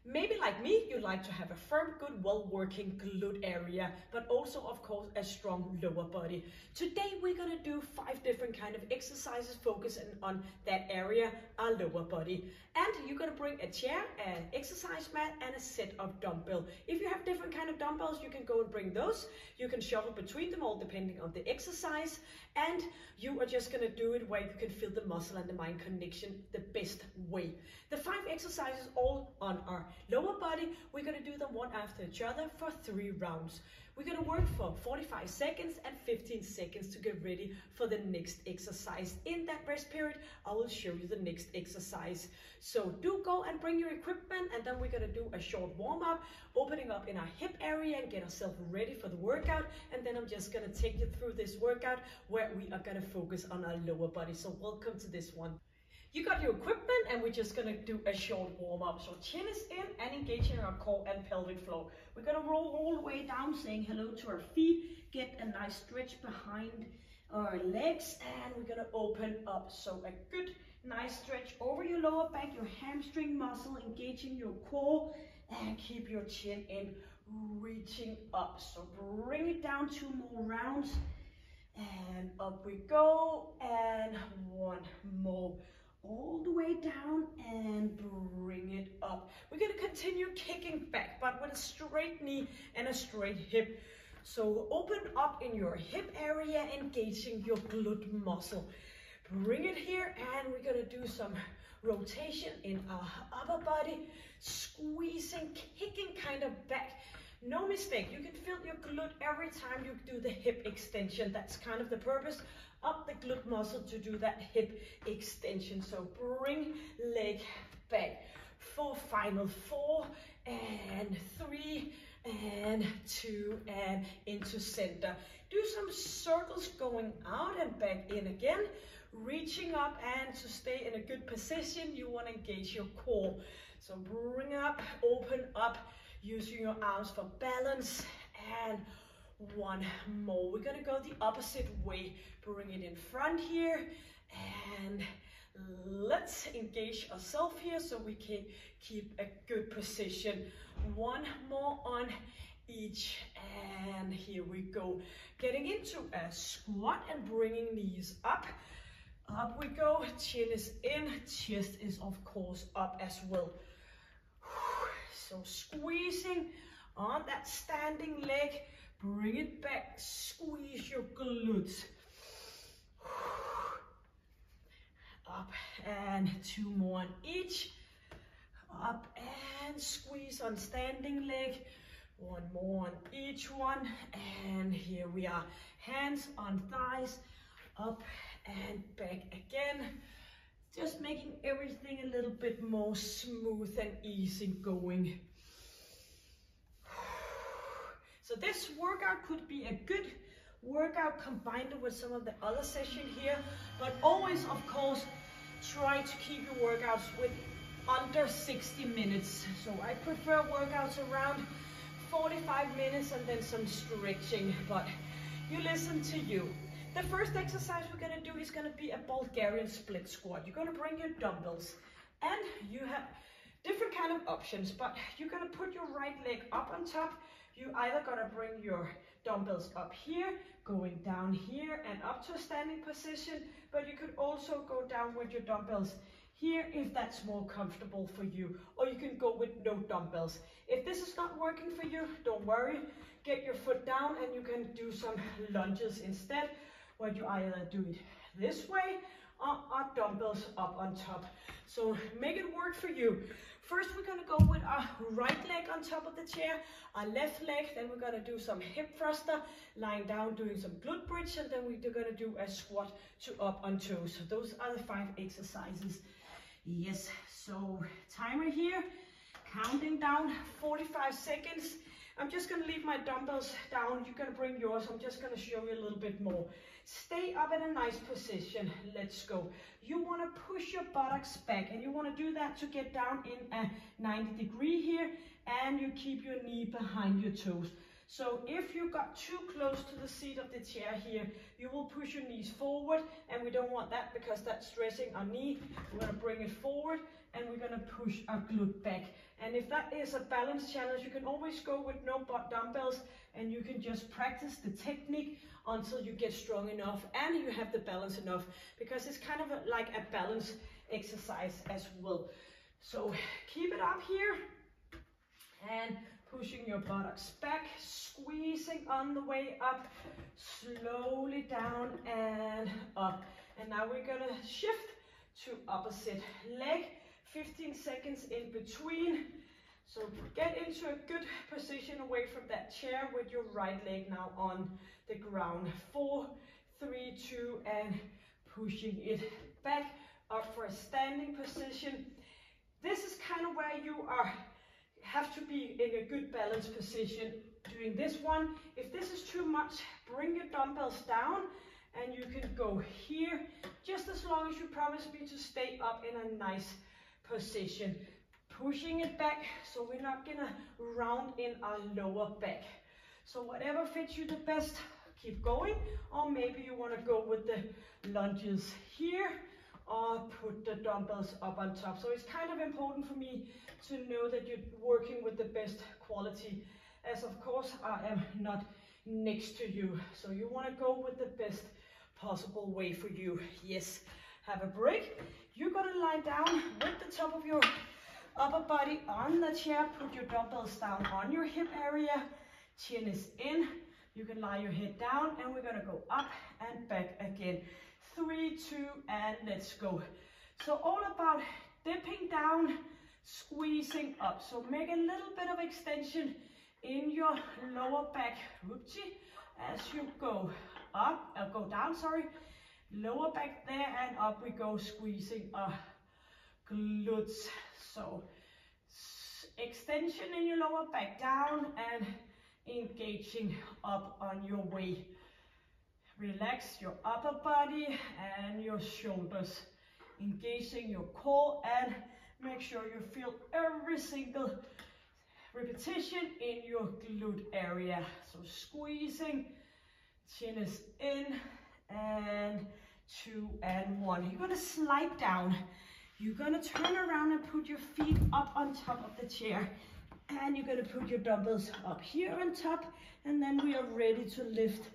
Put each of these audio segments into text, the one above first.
Maybe like me, you like to have a firm, good, well-working glute area, but also, of course, a strong lower body. Today, we're gonna do 5 different kind of exercises focusing on that area, our lower body. And you're gonna bring a chair, an exercise mat, and a set of dumbbells. If you have different kind of dumbbells, you can go and bring those. You can shuffle between them all depending on the exercise. And you are just gonna do it where you can feel the muscle and the mind connection the best way. The 5 exercises all on our lower body. We're gonna do them one after each other for 3 rounds. We're gonna work for 45 seconds and 15 seconds to get ready for the next exercise. In that rest period, I will show you the next exercise. So do go and bring your equipment, and then we're gonna do a short warm-up, opening up in our hip area and get ourselves ready for the workout. And then I'm just gonna take you through this workout where we are gonna focus on our lower body. So welcome to this one. You got your equipment, and we're just gonna do a short warm-up. So chin is in and engaging our core and pelvic floor. We're gonna roll all the way down, saying hello to our feet, get a nice stretch behind our legs, and we're gonna open up. So a good, nice stretch over your lower back, your hamstring muscle, engaging your core, and keep your chin in, reaching up. So bring it down 2 more rounds, and up we go, and 1 more. All the way down and bring it up. We're gonna continue kicking back, but with a straight knee and a straight hip. So open up in your hip area, engaging your glute muscle. Bring it here, and we're gonna do some rotation in our upper body, squeezing, kicking kind of back. No mistake, you can feel your glute every time you do the hip extension. That's kind of the purpose. Up the glute muscle to do that hip extension. So bring leg back for final 4 and 3 and 2 and into center. Do some circles going out and back in again, reaching up, and to stay in a good position, you want to engage your core. So bring up, open up, using your arms for balance, and 1 more. We're gonna go the opposite way. Bring it in front here, and let's engage ourselves here so we can keep a good position. 1 more on each, and here we go. Getting into a squat and bringing knees up. Up we go, chin is in, chest is of course up as well. So squeezing on that standing leg, bring it back, squeeze your glutes. Up, and 2 more on each. Up and squeeze on standing leg. 1 more on each one, and here we are. Hands on thighs, up and back again. Just making everything a little bit more smooth and easy going. So this workout could be a good workout combined with some of the other session here, but always, of course, try to keep your workouts with under 60 minutes. So I prefer workouts around 45 minutes and then some stretching, but you listen to you. The first exercise we're gonna do is gonna be a Bulgarian split squat. You're gonna bring your dumbbells, and you have different kind of options, but you're gonna put your right leg up on top. You either gonna bring your dumbbells up here, going down here and up to a standing position, but you could also go down with your dumbbells here if that's more comfortable for you, or you can go with no dumbbells. If this is not working for you, don't worry. Get your foot down and you can do some lunges instead, where you either do it this way or dumbbells up on top. So make it work for you. First, we're gonna go with our right leg on top of the chair, our left leg, then we're gonna do some hip thruster, lying down, doing some glute bridge, and then we're gonna do a squat to up on toes. So those are the 5 exercises. Yes, so timer here, counting down 45 seconds. I'm just gonna leave my dumbbells down. You're gonna bring yours. I'm just gonna show you a little bit more. Stay up in a nice position. Let's go. You wanna push your buttocks back, and you wanna do that to get down in a 90 degree here, and you keep your knee behind your toes. So if you got too close to the seat of the chair here, you will push your knees forward, and we don't want that because that's stressing our knee. We're going to bring it forward, and we're going to push our glute back. And if that is a balance challenge, you can always go with no dumbbells, and you can just practice the technique until you get strong enough and you have the balance enough, because it's kind of like a balance exercise as well. So keep it up here and pushing your buttocks back, squeezing on the way up, slowly down and up. And now we're gonna shift to opposite leg, 15 seconds in between. So get into a good position away from that chair with your right leg now on the ground. 4, 3, 2, and pushing it back up for a standing position. This is kind of where you have to be in a good balance position doing this one. If this is too much, bring your dumbbells down and you can go here, just as long as you promise me to stay up in a nice position. Pushing it back, so we're not gonna round in our lower back. So whatever fits you the best, keep going, or maybe you wanna go with the lunges here, or put the dumbbells up on top. So it's kind of important for me to know that you're working with the best quality, as of course I am not next to you. So you want to go with the best possible way for you. Yes, have a break. You're going to lie down with the top of your upper body on the chair. Put your dumbbells down on your hip area. Chin is in. You can lie your head down, and we're going to go up and back again. 3, 2, and let's go. So all about dipping down, squeezing up. So make a little bit of extension in your lower back, whoopsie, as you go up, go down, sorry. Lower back there, and up we go, squeezing our glutes. So extension in your lower back, down, and engaging up on your way. Relax your upper body and your shoulders, engaging your core, and make sure you feel every single repetition in your glute area. So squeezing, chin is in, and 2 and 1. You're gonna slide down. You're gonna turn around and put your feet up on top of the chair, and you're gonna put your dumbbells up here on top, and then we are ready to lift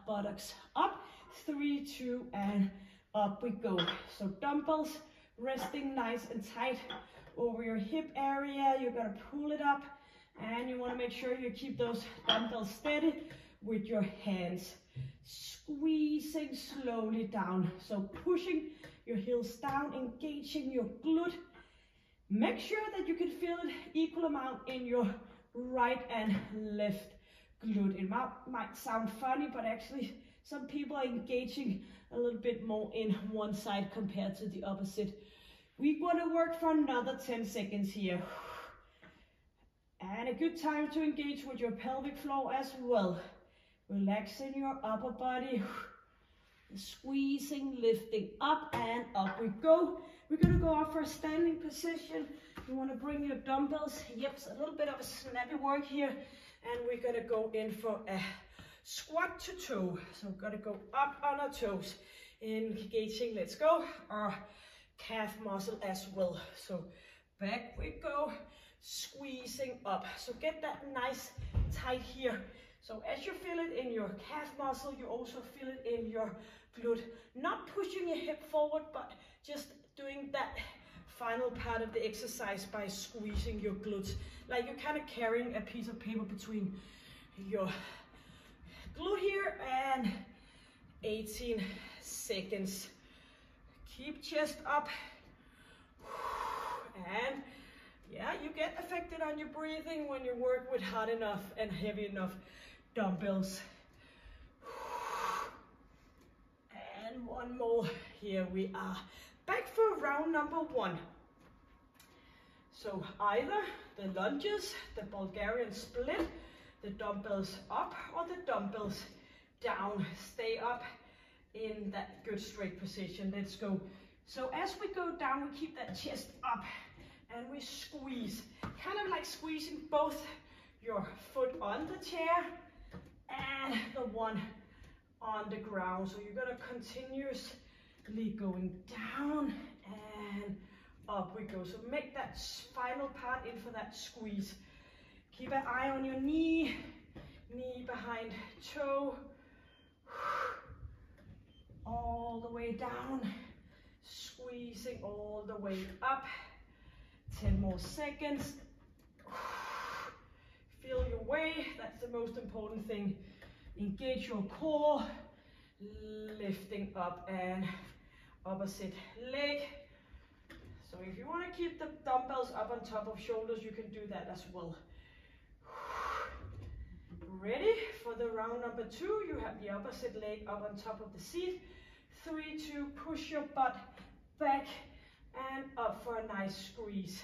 buttocks up. 3, 2, and up we go. So dumbbells resting nice and tight over your hip area. You're gonna pull it up, and you want to make sure you keep those dumbbells steady with your hands. Squeezing slowly down. So pushing your heels down, engaging your glute. Make sure that you can feel it equal amount in your right and left glute. It might sound funny, but actually some people are engaging a little bit more in one side compared to the opposite. We want to work for another 10 seconds here. And a good time to engage with your pelvic floor as well. Relaxing your upper body. Squeezing, lifting up, and up we go. We're going to go up for a standing position. You want to bring your dumbbells. Yep, it's a little bit of a snappy work here. And we're going to go in for a squat to toe. So we're going to go up on our toes. Engaging, let's go, our calf muscle as well. So back we go, squeezing up. So get that nice tight here. So as you feel it in your calf muscle, you also feel it in your glute. Not pushing your hip forward, but just doing that final part of the exercise by squeezing your glutes. Like you're kind of carrying a piece of paper between your glute here, and 18 seconds. Keep chest up. And yeah, you get affected on your breathing when you work with hard enough and heavy enough dumbbells. And one more. Here we are. Back for round number 1. So either the lunges, the Bulgarian split, the dumbbells up, or the dumbbells down. Stay up in that good straight position. Let's go. So as we go down, we keep that chest up and we squeeze, kind of like squeezing both your foot on the chair and the one on the ground. So you're gonna continuously going down and up we go. So make that final part in for that squeeze. Keep an eye on your knee, knee behind toe, all the way down, squeezing all the way up. 10 more seconds. Feel your way, that's the most important thing. Engage your core, lifting up and opposite leg. So if you want to keep the dumbbells up on top of shoulders, you can do that as well. Ready for the round number 2, you have the opposite leg up on top of the seat. 3, 2, push your butt back and up for a nice squeeze.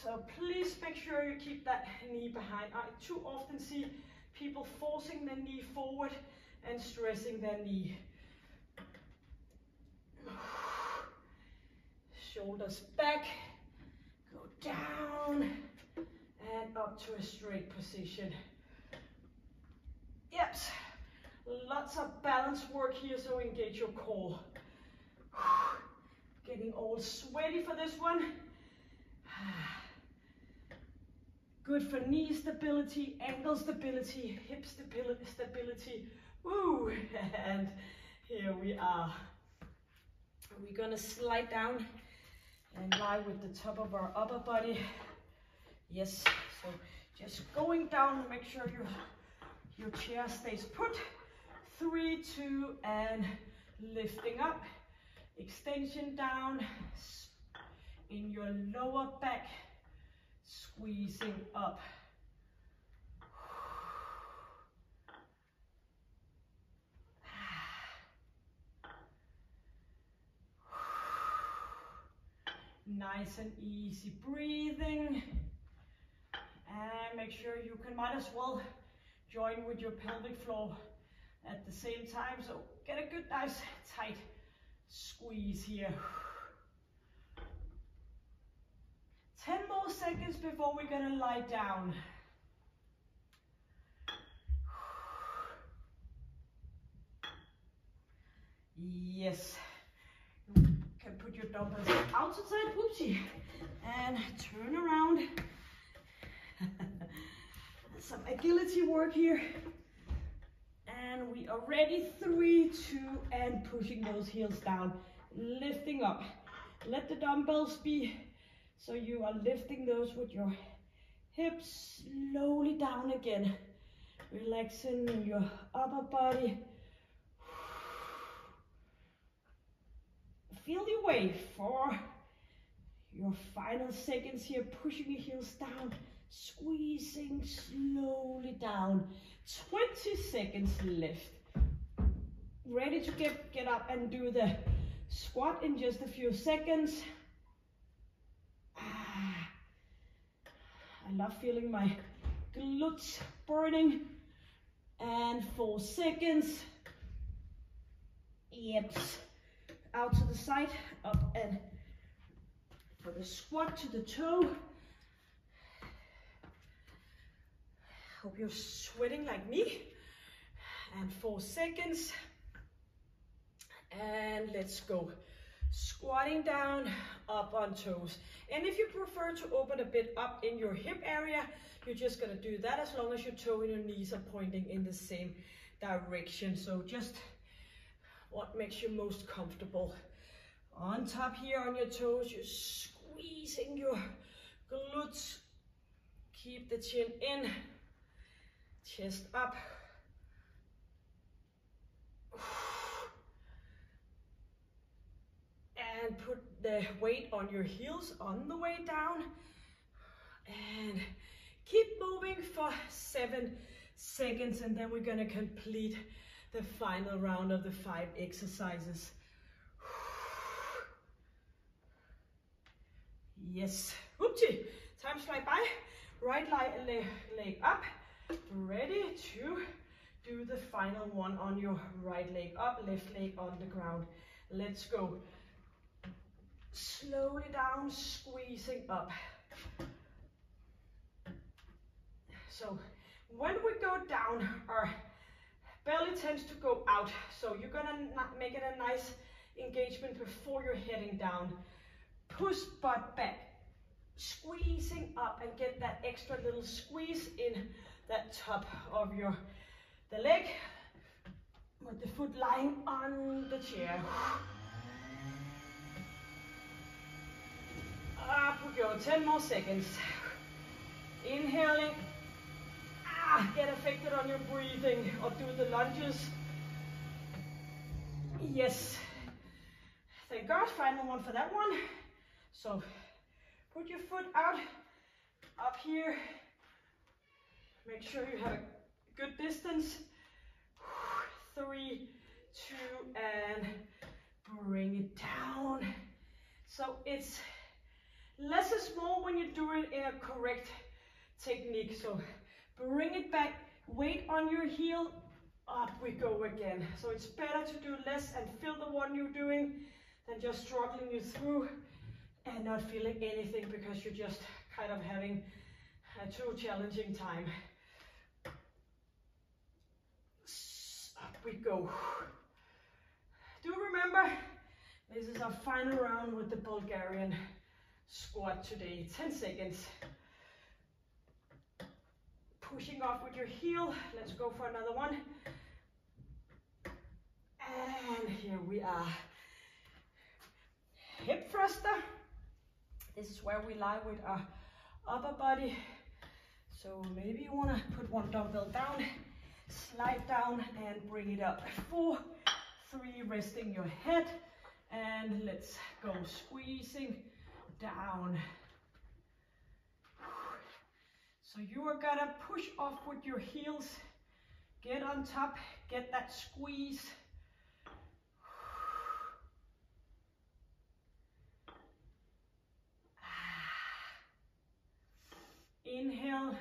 So please make sure you keep that knee behind. I too often see people forcing their knee forward and stressing their knee. Shoulders back, go down and up to a straight position. Yep, lots of balance work here, so engage your core. Getting all sweaty for this one. Good for knee stability, ankle stability, hip stability. Woo! And here we are. We're gonna slide down and lie with the top of our upper body. Yes, so just going down, make sure your chair stays put. 3, 2, and lifting up. Extension down in your lower back, squeezing up. Nice and easy breathing. And make sure you might as well join with your pelvic floor at the same time. So get a good, nice, tight squeeze here. 10 more seconds before we're gonna lie down. Yes. You can put your dumbbells outside, whoopsie, and turn around. Some agility work here. And we are ready. 3, 2, and pushing those heels down, lifting up. Let the dumbbells be so you are lifting those with your hips slowly down again, relaxing in your upper body. Feel your way for your final seconds here, pushing your heels down, squeezing slowly down. 20 seconds left. Ready to get up and do the squat in just a few seconds. I love feeling my glutes burning. And 4 seconds. Yep. Out to the side, up and for the squat to the toe. Hope you're sweating like me. And 4 seconds. And let's go. Squatting down, up on toes. And if you prefer to open a bit up in your hip area, you're just gonna do that as long as your toe and your knees are pointing in the same direction. So just what makes you most comfortable. On top here on your toes, you're squeezing your glutes. Keep the chin in, chest up. And put the weight on your heels on the way down. And keep moving for 7 seconds, and then we're gonna complete the final round of the 5 exercises. Yes, whoopsie, time fly by. Right leg up, ready to do the final one on your right leg up, left leg on the ground. Let's go. Slowly down, squeezing up. So when we go down, our belly tends to go out. So you're gonna make it a nice engagement before you're heading down. Push butt back, squeezing up, and get that extra little squeeze in that top of the leg with the foot lying on the chair. Up we go, 10 more seconds. Inhaling. Get affected on your breathing or do the lunges. Yes. Thank God, final one for that one. So put your foot out up here. Make sure you have a good distance. 3, 2, and bring it down. So it's less is more when you do it in a correct technique. So bring it back, weight on your heel, up we go again. So it's better to do less and feel the one you're doing than just struggling you through and not feeling anything because you're just kind of having a too challenging time. Up we go. Do remember, this is our final round with the Bulgarian squat today. 10 seconds. Pushing off with your heel. Let's go for another one. And here we are. Hip thruster. This is where we lie with our upper body. So maybe you want to put one dumbbell down, slide down and bring it up. 4, 3, resting your head. And let's go, squeezing down. So you are gonna push off with your heels, get on top, get that squeeze. Inhale,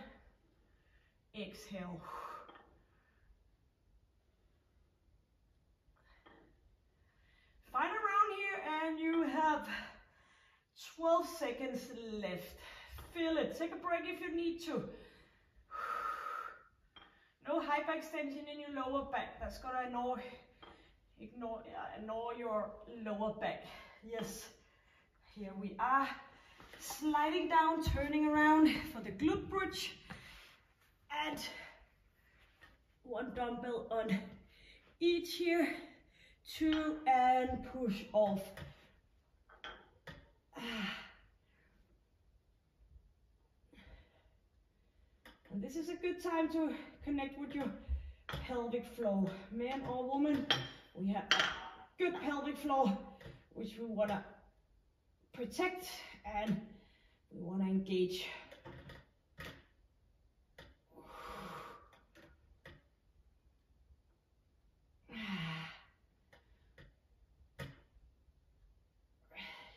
exhale. Final round here and you have 12 seconds left. Feel it. Take a break if you need to. No hyperextension in your lower back. That's gonna ignore your lower back. Yes. Here we are. Sliding down, turning around for the glute bridge. And one dumbbell on each here. 2 and push off. And this is a good time to connect with your pelvic floor. Man or woman, we have a good pelvic floor, which we want to protect and we want to engage.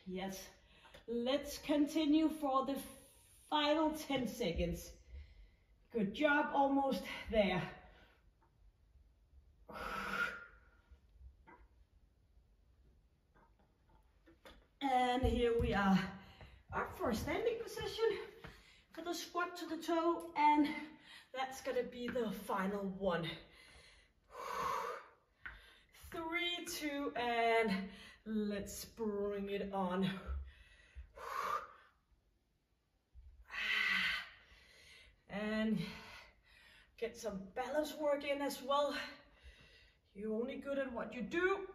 Yes, let's continue for the final 10 seconds. Good job, almost there. And here we are, up for a standing position for the squat to the toe, and that's gonna be the final one. 3, 2, and let's bring it on. And get some balance work in as well. You're only good at what you do.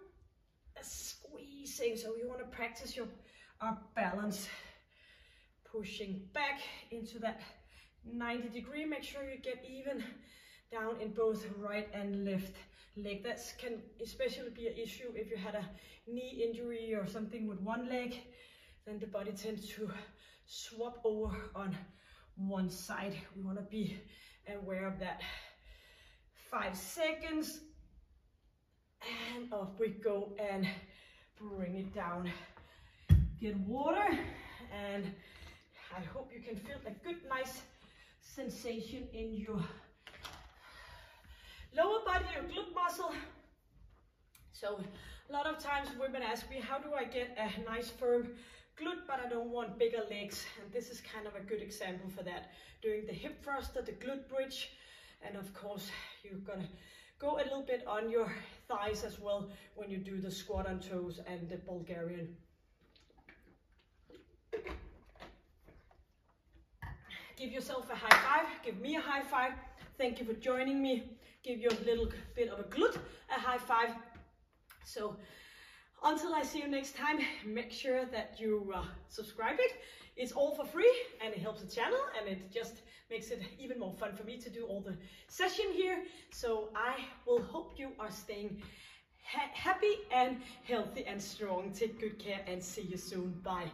Squeezing, so you want to practice your balance. Pushing back into that 90 degree. Make sure you get even down in both right and left leg. That can especially be an issue if you had a knee injury or something with one leg. Then the body tends to swap over on one side. We want to be aware of that. 5 seconds and off we go and bring it down. Get water, and I hope you can feel a good nice sensation in your lower body, your glute muscle. So a lot of times women ask me, how do I get a nice firm glute, but I don't want bigger legs. And this is kind of a good example for that. Doing the hip thruster, the glute bridge, and of course you're gonna go a little bit on your thighs as well when you do the squat on toes and the Bulgarian. Give yourself a high five, give me a high five. Thank you for joining me. Give your little bit of a glute a high five. So until I see you next time, make sure that you subscribe it. It's all for free and it helps the channel, and it just makes it even more fun for me to do all the session here. So I will hope you are staying happy and healthy and strong. Take good care and see you soon. Bye.